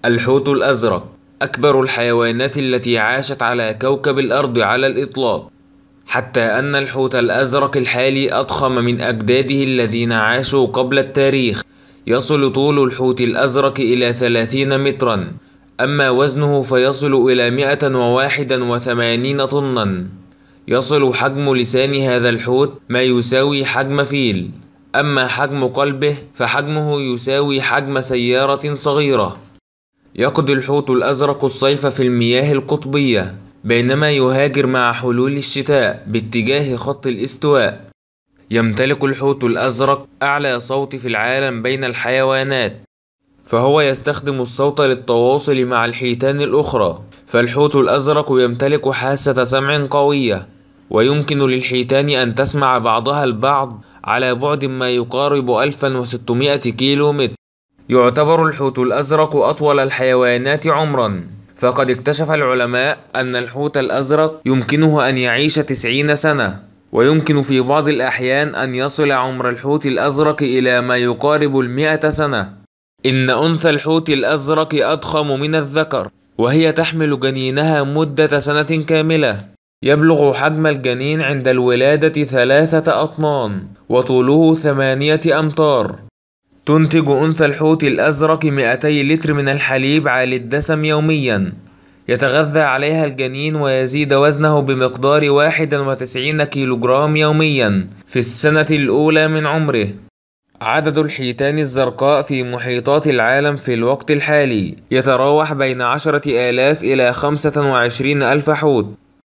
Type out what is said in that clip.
الحوت الأزرق أكبر الحيوانات التي عاشت على كوكب الأرض على الإطلاق، حتى أن الحوت الأزرق الحالي أضخم من أجداده الذين عاشوا قبل التاريخ. يصل طول الحوت الأزرق إلى 30 مترا، أما وزنه فيصل إلى 181 طنا. يصل حجم لسان هذا الحوت ما يساوي حجم فيل، أما حجم قلبه فحجمه يساوي حجم سيارة صغيرة. يقضي الحوت الأزرق الصيف في المياه القطبية، بينما يهاجر مع حلول الشتاء باتجاه خط الاستواء. يمتلك الحوت الأزرق أعلى صوت في العالم بين الحيوانات، فهو يستخدم الصوت للتواصل مع الحيتان الأخرى. فالحوت الأزرق يمتلك حاسة سمع قوية، ويمكن للحيتان أن تسمع بعضها البعض على بعد ما يقارب 1600 كيلو متر. يعتبر الحوت الأزرق أطول الحيوانات عمرا، فقد اكتشف العلماء أن الحوت الأزرق يمكنه أن يعيش 90 سنة، ويمكن في بعض الأحيان أن يصل عمر الحوت الأزرق إلى ما يقارب 100 سنة. إن أنثى الحوت الأزرق أضخم من الذكر، وهي تحمل جنينها مدة سنة كاملة. يبلغ حجم الجنين عند الولادة 3 أطنان، وطوله 8 أمتار. تنتج أنثى الحوت الأزرق 200 لتر من الحليب عالي الدسم يوميا. يتغذى عليها الجنين ويزيد وزنه بمقدار 91 كيلوغرام يوميا في السنة الأولى من عمره. عدد الحيتان الزرقاء في محيطات العالم في الوقت الحالي يتراوح بين 10,000 إلى 25,000 حوت.